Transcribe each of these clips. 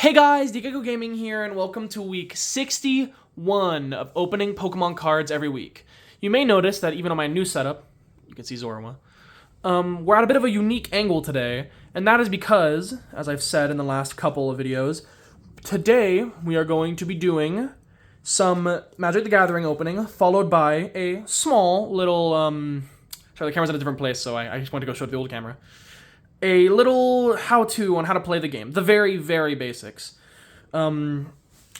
Hey guys, DGecko Gaming here, and welcome to week 61 of opening Pokemon cards every week. You may notice that even on my new setup, you can see Zorua, we're at a bit of a unique angle today, and that is because, as I've said in the last couple of videos, today we are going to be doing some Magic the Gathering opening, followed by a small little, sorry, the camera's in a different place, so I just want to go show the old camera. A little how-to on how to play the game. The very, very basics. I know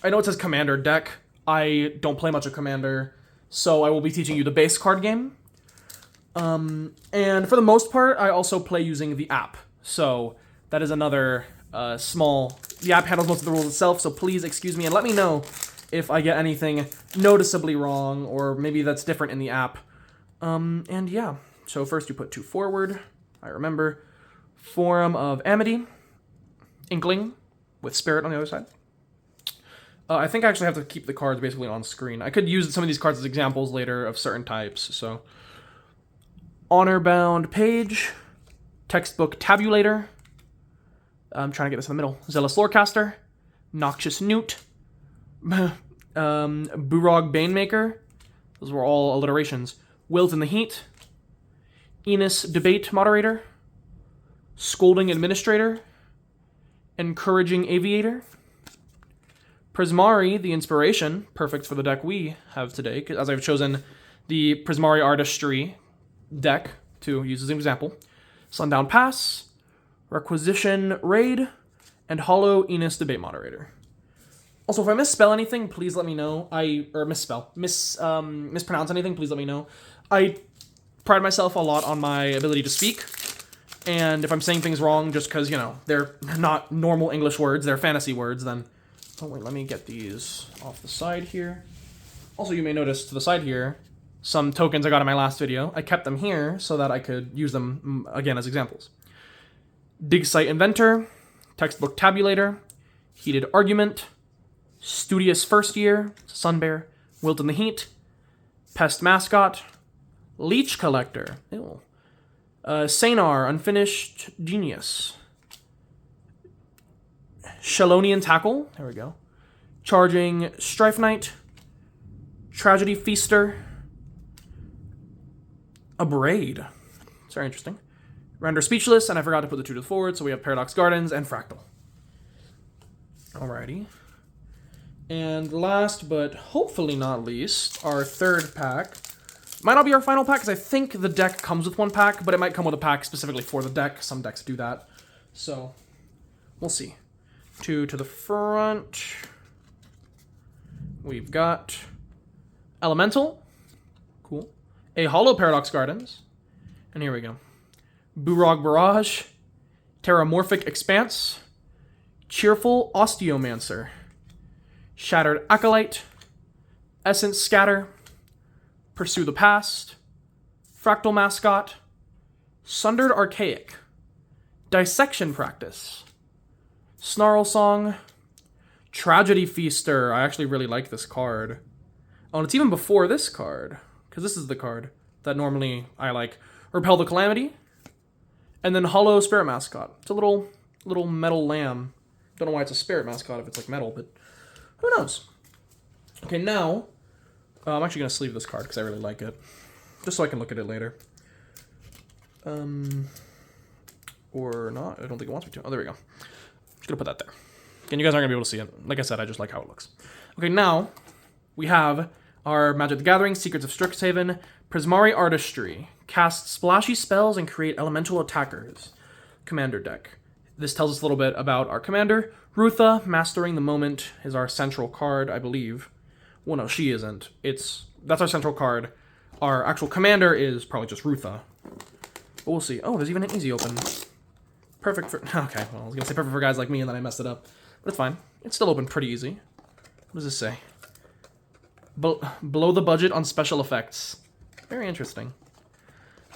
it says Commander deck. I don't play much of Commander, so I will be teaching you the base card game. And for the most part, I also play using the app. So that is another small... The app handles most of the rules itself, so please excuse me and let me know if I get anything noticeably wrong, or maybe that's different in the app. And yeah, so first you put 2 forward. I remember... Forum of Amity, Inkling, with Spirit on the other side. I think I actually have to keep the cards basically on screen. I could use some of these cards as examples later of certain types, so. Honor-bound Page, Textbook Tabulator, I'm trying to get this in the middle, Zealous Lorecaster, Noxious Newt, Burog Banemaker, those were all alliterations, Wilt in the Heat, Enos Debate Moderator, Scolding Administrator, Encouraging Aviator, Prismari, the Inspiration, perfect for the deck we have today, as I've chosen the Prismari Artistry deck to use as an example, Sundown Pass, Requisition Raid, and Hollow Enos Debate Moderator. Also, if I misspell anything, please let me know. Mispronounce anything, please let me know. I pride myself a lot on my ability to speak. And if I'm saying things wrong just because, you know, they're not normal English words, they're fantasy words, then... Oh, wait, let me get these off the side here. Also, you may notice to the side here, some tokens I got in my last video. I kept them here so that I could use them, again, as examples. Dig Site Inventor, Textbook Tabulator, Heated Argument, Studious First Year, Sunbear, Wilt in the Heat, Pest Mascot, Leech Collector, ew. Sanar, Unfinished Genius. Shalonian Tackle, there we go. Charging Strife Knight. Tragedy Feaster. A Braid. It's very interesting. Render Speechless, and I forgot to put the 2 to the forward, so we have Paradox Gardens and Fractal. Alrighty. And last, but hopefully not least, our third pack. Might not be our final pack, because I think the deck comes with 1 pack, but it might come with a pack specifically for the deck. Some decks do that. So, we'll see. 2 to the front. We've got Elemental. Cool. A Hollow Paradox Gardens. And here we go. Burog Barrage. Terramorphic Expanse. Cheerful Osteomancer. Shattered Acolyte. Essence Scatter. Pursue the Past, Fractal Mascot, Sundered Archaic, Dissection Practice, Snarl Song, Tragedy Feaster. I actually really like this card. Oh, and it's even before this card, because this is the card that normally I like. Repel the Calamity, and then Hollow Spirit Mascot. It's a little metal lamb. Don't know why it's a spirit mascot if it's like metal, but who knows? Okay, now... I'm actually going to sleeve this card because I really like it. Just so I can look at it later. Or not. I don't think it wants me to. Oh, there we go. Just going to put that there. Again, you guys aren't going to be able to see it. Like I said, I just like how it looks. Okay, now we have our Magic the Gathering, Secrets of Strixhaven, Prismari Artistry. Cast splashy spells and create elemental attackers. Commander deck. This tells us a little bit about our commander. Rutha, Mastering the Moment, is our central card, I believe. Well, no, she isn't. That's our central card. Our actual commander is probably just Rutha. But we'll see. Oh, there's even an easy open. Perfect for... Okay, well, I was going to say perfect for guys like me, and then I messed it up. But it's fine. It's still open pretty easy. What does this say? Below the budget on special effects. Very interesting.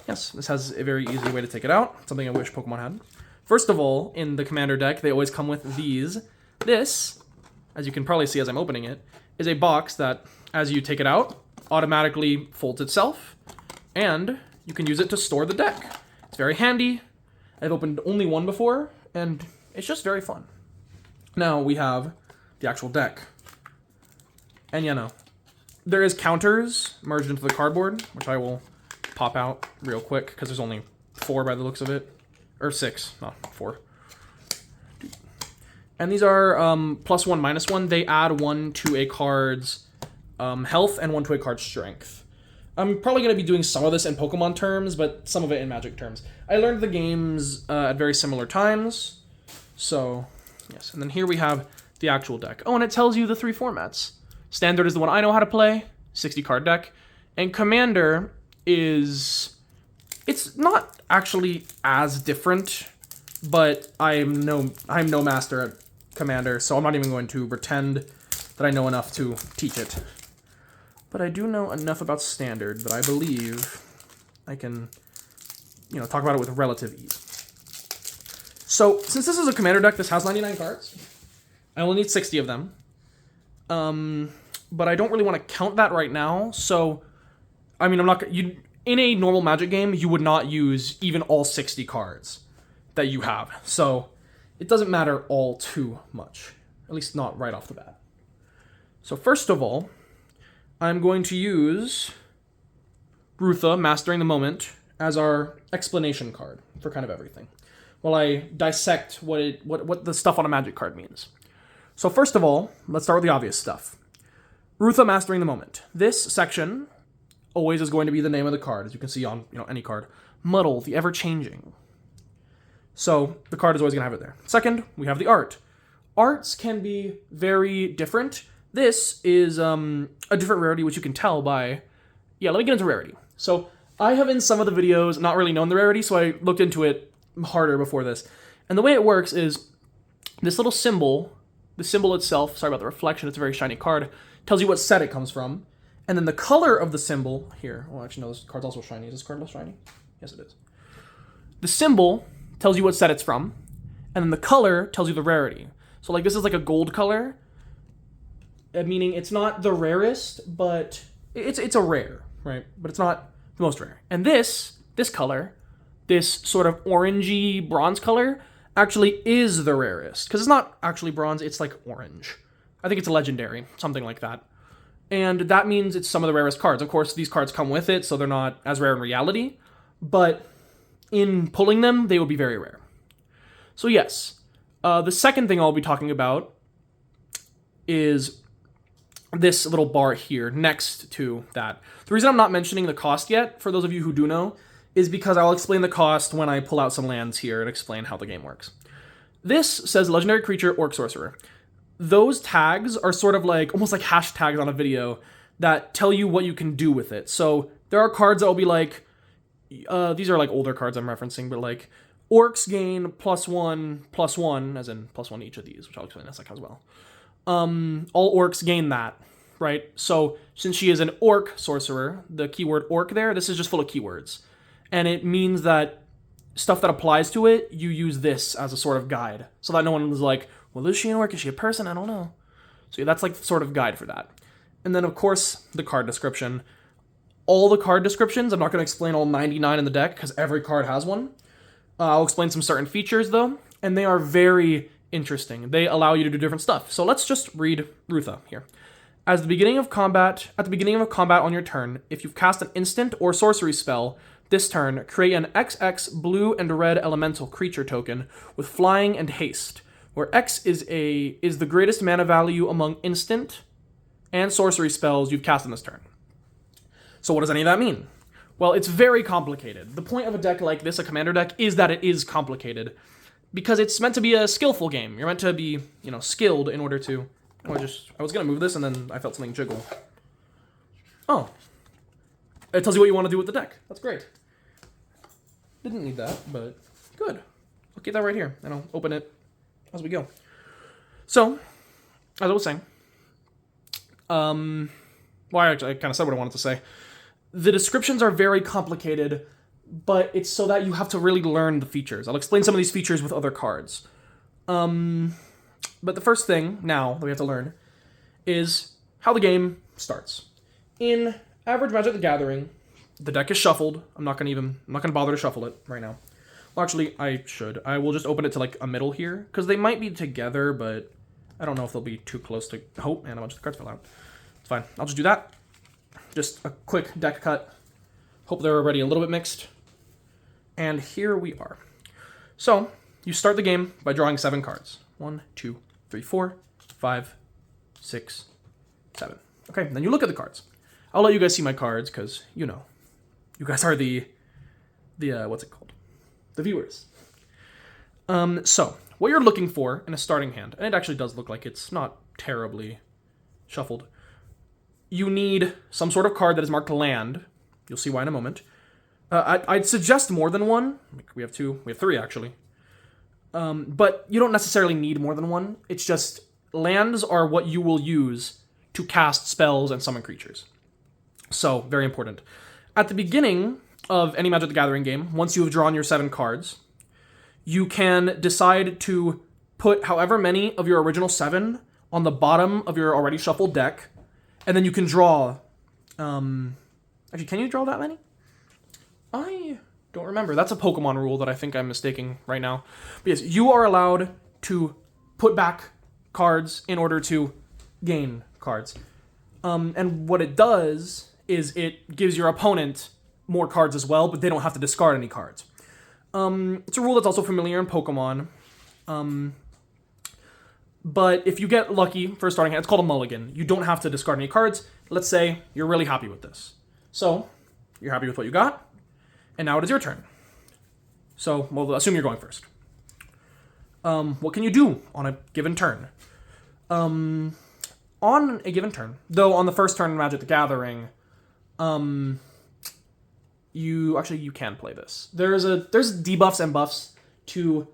Yes, this has a very easy way to take it out. Something I wish Pokemon had. First of all, in the commander deck, they always come with these. This, as you can probably see as I'm opening it, is a box that, as you take it out, automatically folds itself, and you can use it to store the deck. It's very handy. I've opened only one before, and it's just very fun. Now we have the actual deck. And there is counters merged into the cardboard, which I will pop out real quick because there's only 4 by the looks of it. Or 6, not 4. And these are +1, -1. They add 1 to a card's health and 1 to a card's strength. I'm probably going to be doing some of this in Pokemon terms, but some of it in Magic terms. I learned the games at very similar times. So, yes. And then here we have the actual deck. Oh, and it tells you the 3 formats. Standard is the one I know how to play, 60 card deck. And Commander is... It's not actually as different, but I'm no master at Commander, so I'm not even going to pretend that I know enough to teach it. But I do know enough about Standard that I believe I can, talk about it with relative ease. So, since this is a Commander deck, this has 99 cards. I only need 60 of them. But I don't really want to count that right now, so... I mean, I'm not... In a normal Magic game, you would not use even all 60 cards that you have. So, it doesn't matter all too much. At least not right off the bat. So, first of all, I'm going to use Rutha, Mastering the Moment, as our explanation card for kind of everything, while I dissect what the stuff on a Magic card means. So first of all, let's start with the obvious stuff. Rutha, Mastering the Moment. This section always is going to be the name of the card, as you can see on any card. Muddle, the ever-changing. So the card is always going to have it there. Second, we have the art. Arts can be very different. This is a different rarity, which you can tell by... Yeah, let me get into rarity. So I have in some of the videos not really known the rarity, so I looked into it harder before this. And the way it works is this little symbol, the symbol itself, sorry about the reflection, it's a very shiny card, tells you what set it comes from. And then the color of the symbol, here, well actually no, this card's also shiny. Is this card less shiny? Yes it is. The symbol tells you what set it's from, and then the color tells you the rarity. So like this is like a gold color, meaning it's not the rarest, but it's a rare, right? But it's not the most rare. And this color, this sort of orangey bronze color, actually is the rarest. Because it's not actually bronze, it's like orange. I think it's a legendary, something like that. And that means it's some of the rarest cards. Of course, these cards come with it, so they're not as rare in reality. But in pulling them, they will be very rare. So yes, the second thing I'll be talking about is this little bar here next to that. The reason I'm not mentioning the cost yet, for those of you who do know, is because I'll explain the cost when I pull out some lands here and explain how the game works. This says Legendary Creature, Orc Sorcerer. Those tags are sort of like, almost like hashtags on a video that tell you what you can do with it. So there are cards that will be like, these are like older cards I'm referencing, but like, Orcs gain +1/+1, as in +1 each of these, which I'll explain in a second as well. All orcs gain that, right? So since she is an orc sorcerer, the keyword orc there, this is just full of keywords. And it means that stuff that applies to it, you use this as a sort of guide. So that no one is like, well, is she an orc? Is she a person? I don't know. So that's like the sort of guide for that. And then, of course, the card description. All the card descriptions, I'm not going to explain all 99 in the deck, because every card has one. I'll explain some certain features, though, and they are very interesting. They allow you to do different stuff. So let's just read Rutha here. At the beginning of combat on your turn, if you've cast an instant or sorcery spell this turn, create an XX blue and red elemental creature token with flying and haste, where X is the greatest mana value among instant and sorcery spells you've cast in this turn. So what does any of that mean? Well, it's very complicated. The point of a deck like this, a commander deck, is that it is complicated. Because it's meant to be a skillful game. You're meant to be, skilled in order to... I was going to move this and then I felt something jiggle. Oh. It tells you what you want to do with the deck. That's great. Didn't need that, but good. I'll keep that right here and I'll open it as we go. So, as I was saying... I kind of said what I wanted to say. The descriptions are very complicated, but it's so that you have to really learn the features. I'll explain some of these features with other cards. But the first thing now that we have to learn is how the game starts. In average Magic the Gathering, the deck is shuffled. I'm not gonna bother to shuffle it right now. Well, actually, I should. I will just open it to like a middle here, because they might be together, but I don't know if they'll be too close to... Oh, and a bunch of the cards fell out. It's fine. I'll just do that. Just a quick deck cut. Hope they're already a little bit mixed. And here we are. So, you start the game by drawing 7 cards. 1, 2, 3, 4, 5, 6, 7. Okay, then you look at the cards. I'll let you guys see my cards, because, you know, you guys are the what's it called? The viewers. So, what you're looking for in a starting hand, and it actually does look like it's not terribly shuffled, you need some sort of card that is marked land. You'll see why in a moment. I'd suggest more than one. We have 2. We have 3, actually. But you don't necessarily need more than one. It's just lands are what you will use to cast spells and summon creatures. So, very important. At the beginning of any Magic the Gathering game, once you have drawn your 7 cards, you can decide to put however many of your original 7 on the bottom of your already shuffled deck, and then you can draw... actually, can you draw that many? I don't remember. That's a Pokemon rule that I think I'm mistaking right now. But yes, you are allowed to put back cards in order to gain cards. And what it does is it gives your opponent more cards as well, but they don't have to discard any cards. It's a rule that's also familiar in Pokemon. But if you get lucky for a starting hand, it's called a mulligan. You don't have to discard any cards. Let's say you're really happy with this. So, you're happy with what you got, and now it is your turn. So, we'll assume you're going first. What can you do on a given turn? On a given turn, though on the first turn in Magic the Gathering, you can play this. There's debuffs and buffs to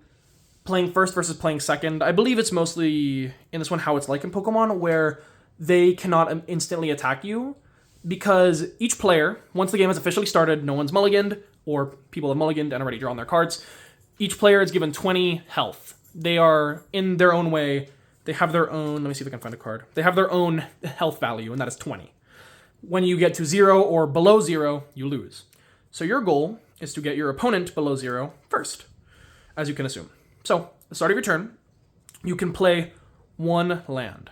playing first versus playing second. I believe it's mostly in this one how it's like in Pokemon, where they cannot instantly attack you, because each player, once the game has officially started, no one's mulliganed, or people have mulliganed and already drawn their cards, each player is given 20 health. They are, in their own way, they have their own, let me see if I can find a card, they have their own health value, and that is 20. When you get to 0 or below 0, you lose. So your goal is to get your opponent below 0 first, as you can assume. So, at the start of your turn, you can play 1 land.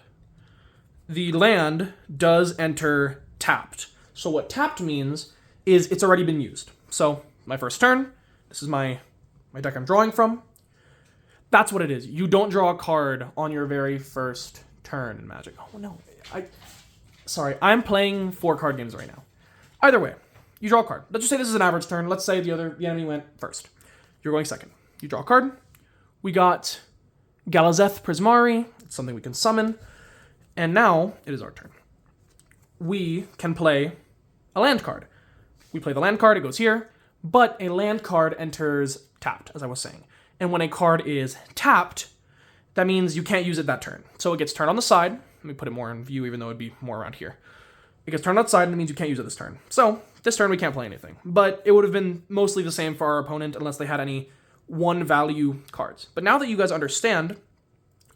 The land does enter tapped. So what tapped means is it's already been used. So, my first turn, this is my deck I'm drawing from. That's what it is. You don't draw a card on your very first turn in Magic. Oh, no. Sorry, I'm playing 4 card games right now. Either way, you draw a card. Let's just say this is an average turn. Let's say the enemy went first. You're going second. You draw a card. We got Galazeth Prismari. It's something we can summon. And now it is our turn. We can play a land card. We play the land card, it goes here, but a land card enters tapped, as I was saying. And when a card is tapped, that means you can't use it that turn. So it gets turned on the side. Let me put it more in view, even though it'd be more around here. It gets turned on the side, and it means you can't use it this turn. So this turn we can't play anything. But it would have been mostly the same for our opponent, unless they had any 1 value cards. But now that you guys understand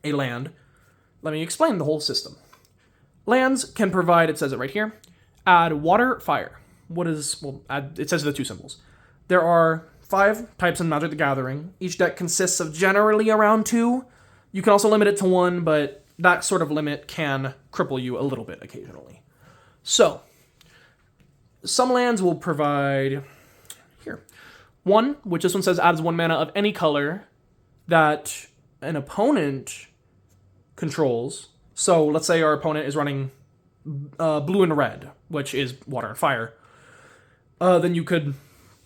a land, let me explain the whole system. Lands can provide, it says it right here, add water, fire. It says the 2 symbols. There are 5 types in Magic the Gathering. Each deck consists of generally around 2. You can also limit it to 1, but that sort of limit can cripple you a little bit occasionally. So, some lands will provide, here, 1, which this one says adds 1 mana of any color that an opponent controls. So let's say our opponent is running blue and red, which is water and fire. Then you could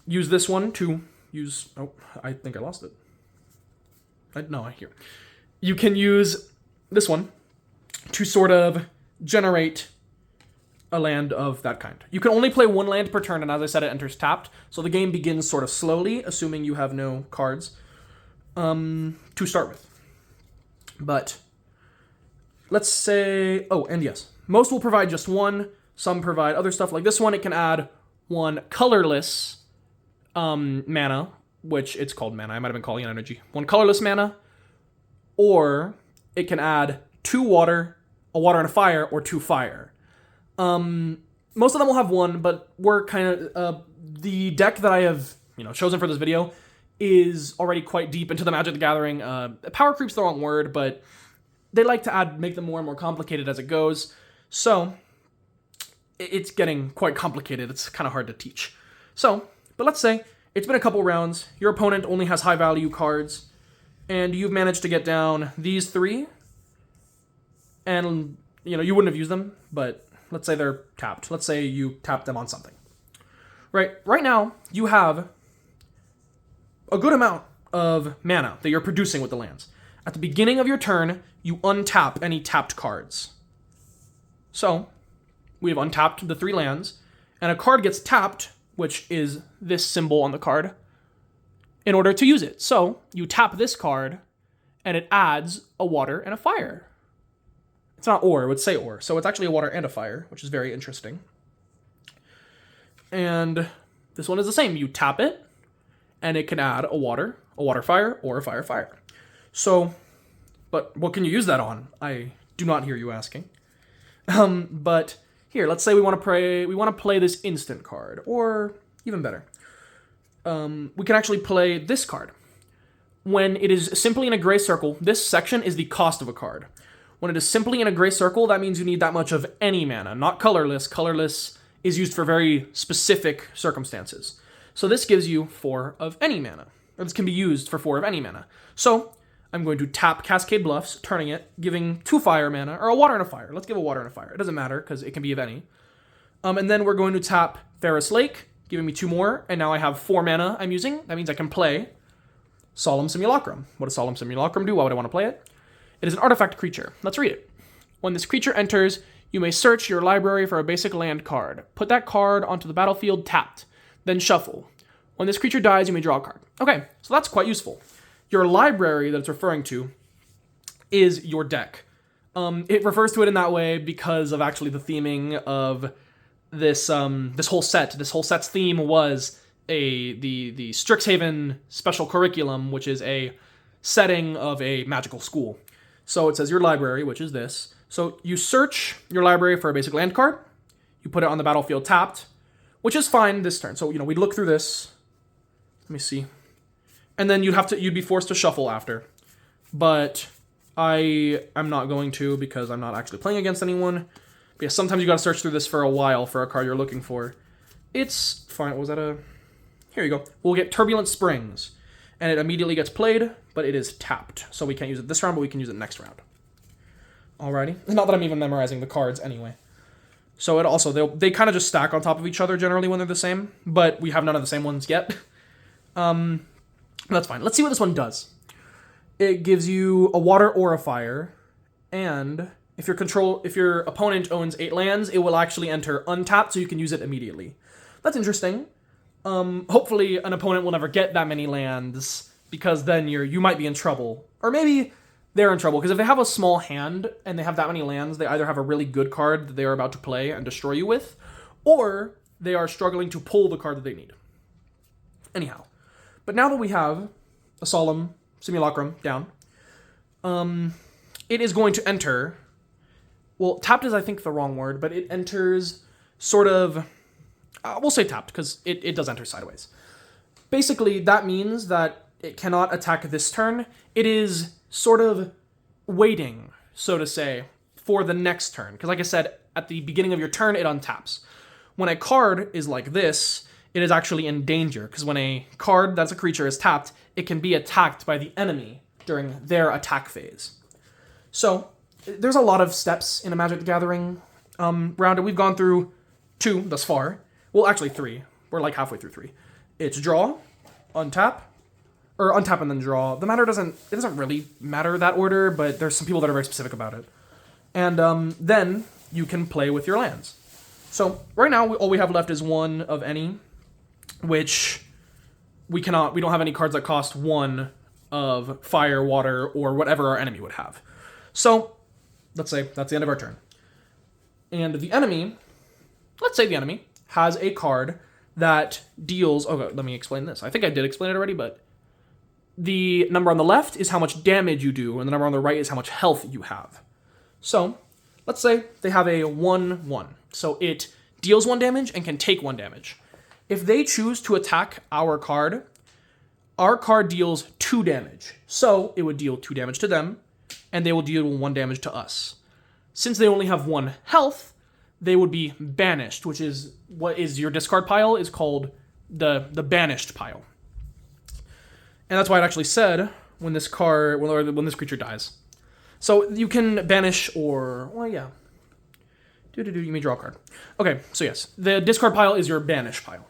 use this one to use... Oh, I think I lost it. Here. You can use this one to sort of generate a land of that kind. You can only play 1 land per turn, and as I said, it enters tapped. So the game begins sort of slowly, assuming you have no cards to start with. But let's say... Oh, and yes. Most will provide just 1. Some provide other stuff. Like this one, it can add 1 colorless mana, which it's called mana. I might have been calling it energy. 1 colorless mana. Or it can add 2 water, a water and a fire, or 2 fire. Most of them will have 1, but we're kind of... the deck that I have chosen for this video is already quite deep into the Magic the Gathering. Power creep's the wrong word, but they like to make them more and more complicated as it goes. So it's getting quite complicated. It's kind of hard to teach. So, but let's say it's been a couple rounds. Your opponent only has high value cards, and you've managed to get down these 3. And, you wouldn't have used them, but let's say they're tapped. Let's say you tap them on something. Right now, you have a good amount of mana that you're producing with the lands. At the beginning of your turn, you untap any tapped cards. So, we have untapped the 3 lands, and a card gets tapped, which is this symbol on the card, in order to use it. So, you tap this card, and it adds a water and a fire. It's not or, it would say or. So it's actually a water and a fire, which is very interesting. And this one is the same. You tap it, and it can add a water fire, or a fire fire. So, but what can you use that on? I do not hear you asking. But here, let's say we want to play this instant card, or even better, we can actually play this card. When it is simply in a gray circle, this section is the cost of a card. When it is simply in a gray circle, that means you need that much of any mana, not colorless. Colorless is used for very specific circumstances. So this gives you 4 of any mana. Or this can be used for 4 of any mana. So I'm going to tap Cascade Bluffs, turning it, giving 2 fire mana, or a water and a fire. Let's give a water and a fire. It doesn't matter, because it can be of any. And then we're going to tap Ferris Lake, giving me 2 more, and now I have 4 mana I'm using. That means I can play Solemn Simulacrum. What does Solemn Simulacrum do? Why would I want to play it? It is an artifact creature. Let's read it. When this creature enters, you may search your library for a basic land card. Put that card onto the battlefield tapped, then shuffle. When this creature dies, you may draw a card. Okay, so that's quite useful. Your library that it's referring to is your deck. It refers to it in that way because of actually the theming of this whole set. This whole set's theme was the Strixhaven special curriculum, which is a setting of a magical school. So it says your library, which is this. So you search your library for a basic land card. You put it on the battlefield tapped, which is fine this turn. So, we'd look through this. Let me see. And then you'd be forced to shuffle after. But I'm not going to because I'm not actually playing against anyone. But yeah, sometimes you gotta search through this for a while for a card you're looking for. It's fine. Was that Here you go. We'll get Turbulent Springs. And it immediately gets played, but it is tapped. So we can't use it this round, but we can use it next round. Alrighty. Not that I'm even memorizing the cards anyway. So it also, they kind of just stack on top of each other generally when they're the same, but we have none of the same ones yet. That's fine. Let's see what this one does. It gives you a water or a fire, and if your opponent owns 8 lands, it will actually enter untapped, so you can use it immediately. That's interesting. Hopefully an opponent will never get that many lands, because then you might be in trouble. Or maybe they're in trouble, because if they have a small hand and they have that many lands, they either have a really good card that they are about to play and destroy you with, or they are struggling to pull the card that they need. Anyhow, but now that we have a Solemn Simulacrum down, it is going to enter, well, tapped is I think the wrong word, but it enters sort of, we'll say tapped, because it does enter sideways. Basically, that means that it cannot attack this turn. It is sort of waiting, so to say, for the next turn. Because like I said, at the beginning of your turn, it untaps. When a card is like this, it is actually in danger. Because when a card that's a creature is tapped, it can be attacked by the enemy during their attack phase. So, there's a lot of steps in a Magic the Gathering round, and we've gone through 2 thus far. Well, actually 3. We're like halfway through 3. It's draw, untap, or untap and then draw. The matter doesn't really matter that order, but there's some people that are very specific about it. And then you can play with your lands. So right now, all we have left is 1 of any, which we don't have any cards that cost 1 of fire, water, or whatever our enemy would have. So let's say that's the end of our turn. And the enemy, let's say the enemy has a card that deals, okay, let me explain this. I think I did explain it already, but the number on the left is how much damage you do, and the number on the right is how much health you have. So, let's say they have a 1/1. So it deals 1 damage and can take 1 damage. If they choose to attack our card deals 2 damage. So it would deal 2 damage to them and they will deal 1 damage to us. Since they only have 1 health, they would be banished, which is what is your discard pile is called the banished pile. And that's why it actually said when this creature dies. So you can banish or, well, yeah. You may draw a card. Okay, so yes, the discard pile is your banish pile.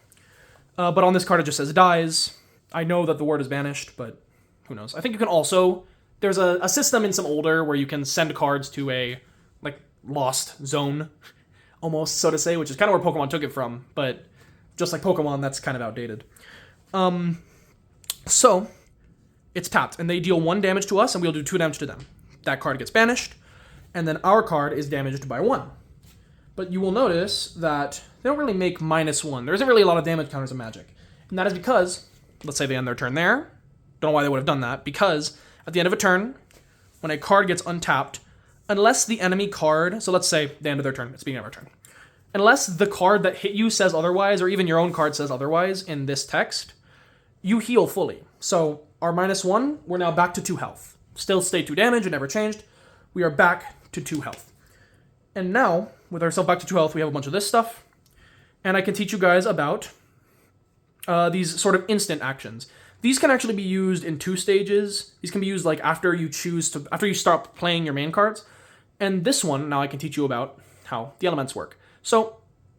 But on this card it just says dies. I know that the word is banished, but who knows. I think you can also, there's a system in some older where you can send cards to a, like, lost zone, almost, so to say, which is kind of where Pokemon took it from, but just like Pokemon, that's kind of outdated. So, it's tapped, and they deal 1 damage to us, and we'll do 2 damage to them. That card gets banished, and then our card is damaged by 1. But you will notice that they don't really make -1. There isn't really a lot of damage counters in Magic. And that is because, let's say they end their turn there. Don't know why they would have done that. Because at the end of a turn, when a card gets untapped, unless the enemy card, so let's say the end of their turn, it's the beginning of our turn. Unless the card that hit you says otherwise, or even your own card says otherwise in this text, you heal fully. So our -1, we're now back to 2 health. Still stay 2 damage, it never changed. We are back to 2 health. And now, with ourselves back to 2 health, we have a bunch of this stuff. And I can teach you guys about these sort of instant actions. These can actually be used in 2 stages. These can be used like after you stop playing your main cards. And this one, now I can teach you about how the elements work. So,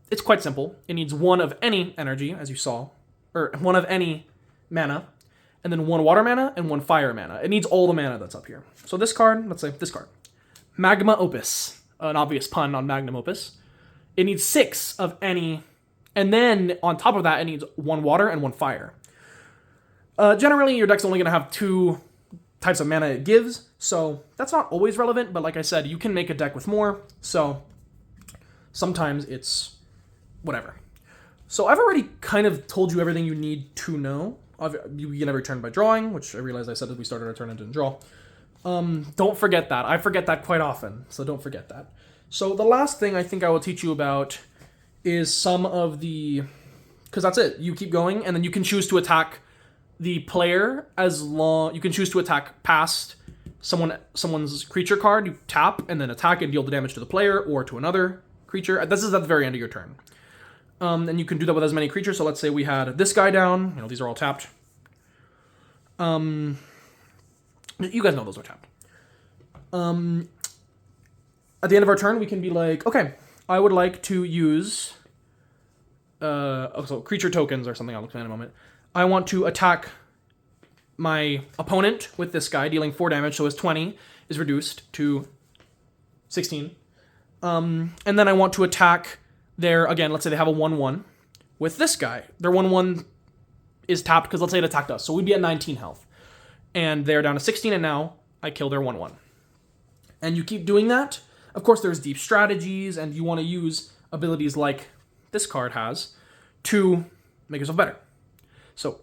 it's quite simple. It needs 1 of any energy, as you saw, or 1 of any mana, and then 1 water mana and 1 fire mana. It needs all the mana that's up here. So this card, let's say this card, Magma Opus, an obvious pun on Magnum Opus. It needs 6 of any, and then on top of that, it needs 1 water and 1 fire. Generally, your deck's only going to have 2 types of mana it gives, so that's not always relevant, but like I said, you can make a deck with more, so sometimes it's whatever. So I've already kind of told you everything you need to know. You begin every turn by drawing, which I realized I said as we started our turn and didn't draw. Don't forget that. I forget that quite often, so don't forget that. So the last thing I think I will teach you about is some of the... Because that's it. You keep going, and then you can choose to attack the player as long... You can choose to attack past someone's creature card. You tap, and then attack and deal the damage to the player or to another creature. This is at the very end of your turn. And you can do that with as many creatures. So let's say we had this guy down. You know, these are all tapped. You guys know those are tapped. At the end of our turn, we can be like, okay, I would like to use... so creature tokens or something I'll look at in a moment. I want to attack my opponent with this guy, dealing 4 damage, so his 20 is reduced to 16. And then I want to attack their, again, let's say they have a 1-1 with this guy. Their 1-1 is tapped because let's say it attacked us, so we'd be at 19 health. And they're down to 16, and now I kill their 1-1. And you keep doing that. Of course, there's deep strategies, and you want to use abilities like this card has to make yourself better. So,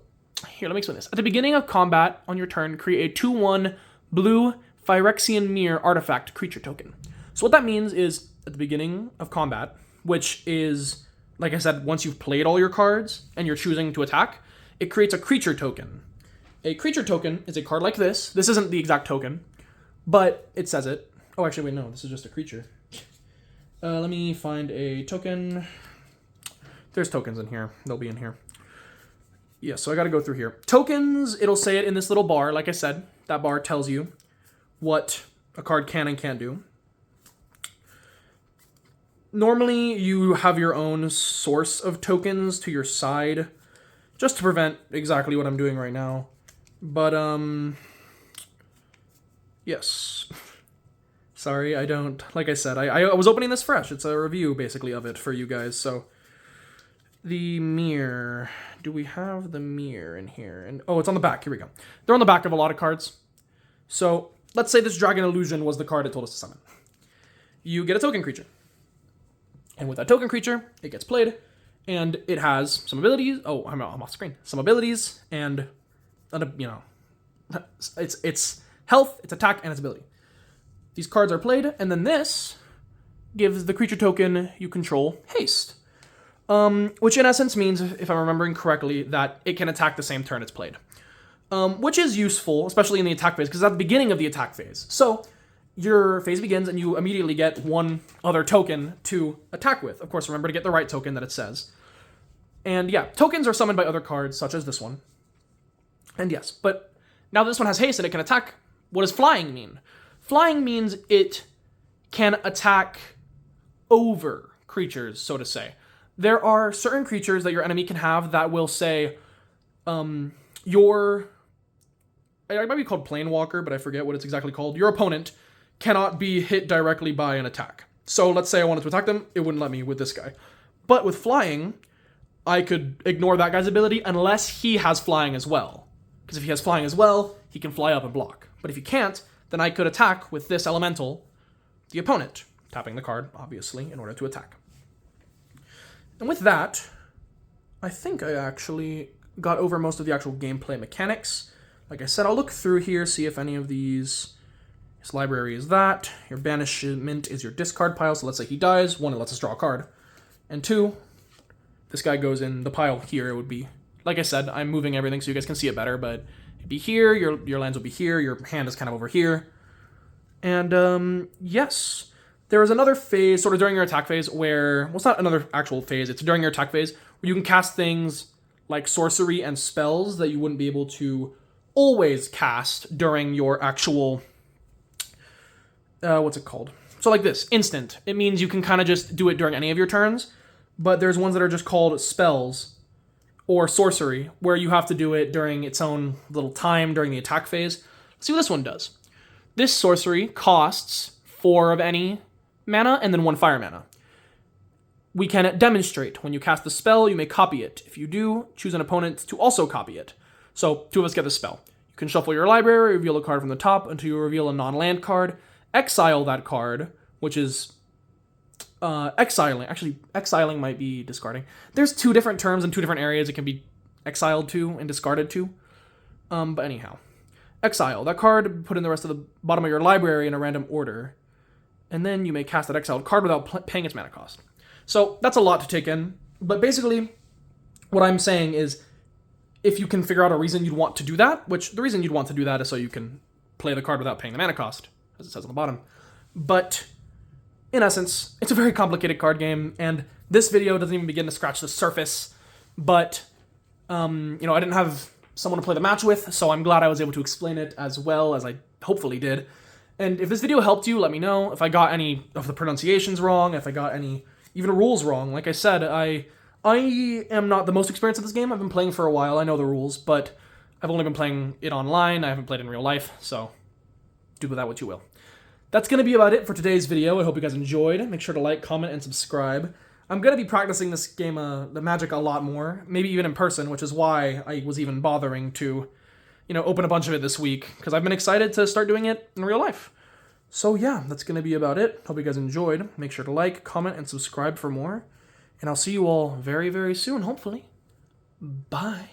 here, let me explain this. At the beginning of combat on your turn, create a 2-1 blue Phyrexian Mirror artifact creature token. So what that means is, at the beginning of combat, which is, like I said, once you've played all your cards and you're choosing to attack, it creates a creature token. A creature token is a card like this. This isn't the exact token, but it says it. Oh, actually, wait, no, this is just a creature. Let me find a token. There's tokens in here. They'll be in here. Yeah, so I gotta go through here. Tokens, it'll say it in this little bar. Like I said, that bar tells you what a card can and can't do. Normally, you have your own source of tokens to your side, just to prevent exactly what I'm doing right now. But, yes. Sorry, I don't... Like I said, I was opening this fresh. It's a review, basically, of it for you guys, so... The mirror... Do we have the mirror in here? And oh, it's on the back. Here we go. They're on the back of a lot of cards. So, let's say this Dragon Illusion was the card it told us to summon. You get a token creature. And with that token creature, it gets played, and it has some abilities. Oh, I'm off screen. Some abilities, and, you know, it's health, its attack, and its ability. These cards are played, and then this gives the creature token you control haste. Which in essence means, if I'm remembering correctly, that it can attack the same turn it's played. Which is useful, especially in the attack phase, because it's at the beginning of the attack phase. So, your phase begins and you immediately get one other token to attack with. Of course, remember to get the right token that it says. And yeah, tokens are summoned by other cards, such as this one. And yes, but now this one has haste and it can attack. What does flying mean? Flying means it can attack over creatures, so to say. There are certain creatures that your enemy can have that will say, it might be called Planewalker, but I forget what it's exactly called. Your opponent cannot be hit directly by an attack. So let's say I wanted to attack them, it wouldn't let me with this guy. But with flying, I could ignore that guy's ability unless he has flying as well. Because if he has flying as well, he can fly up and block. But if he can't, then I could attack with this elemental, the opponent, tapping the card, obviously, in order to attack. And with that, I think I actually got over most of the actual gameplay mechanics. Like I said, I'll look through here, see if any of these... His library is that. Your banishment is your discard pile, so let's say he dies. 1, it lets us draw a card. And 2, this guy goes in the pile here. It would be... Like I said, I'm moving everything so you guys can see it better, but it'd be here, your lands will be here, your hand is kind of over here. And, yes. There is another phase, sort of during your attack phase, where... Well, it's not another actual phase, it's during your attack phase, where you can cast things like sorcery and spells that you wouldn't be able to always cast during your actual... what's it called? So like this, instant. It means you can kind of just do it during any of your turns, but there's ones that are just called spells, or sorcery, where you have to do it during its own little time during the attack phase. Let's see what this one does. This sorcery costs 4 of any mana and then 1 fire mana. We can demonstrate. When you cast the spell, you may copy it. If you do, choose an opponent to also copy it. So 2 of us get the spell. You can shuffle your library, reveal a card from the top until you reveal a non-land card, exile that card, which is exiling. Actually, exiling might be discarding. There's 2 different terms in 2 different areas it can be exiled to and discarded to. But anyhow. Exile. That card, put in the rest of the bottom of your library in a random order. And then you may cast that exiled card without paying its mana cost. So that's a lot to take in. But basically, what I'm saying is, if you can figure out a reason you'd want to do that, which the reason you'd want to do that is so you can play the card without paying the mana cost, as it says on the bottom. But in essence, it's a very complicated card game, and this video doesn't even begin to scratch the surface. But, I didn't have someone to play the match with, so I'm glad I was able to explain it as well as I hopefully did. And if this video helped you, let me know. If I got any of the pronunciations wrong, if I got any even rules wrong. Like I said, I am not the most experienced at this game. I've been playing for a while. I know the rules, but I've only been playing it online. I haven't played it in real life, so do with that what you will. That's going to be about it for today's video. I hope you guys enjoyed. Make sure to like, comment, and subscribe. I'm going to be practicing this game, the Magic, a lot more, maybe even in person, which is why I was even bothering to, open a bunch of it this week, because I've been excited to start doing it in real life. So yeah, that's going to be about it. Hope you guys enjoyed. Make sure to like, comment, and subscribe for more. And I'll see you all very, very soon, hopefully. Bye.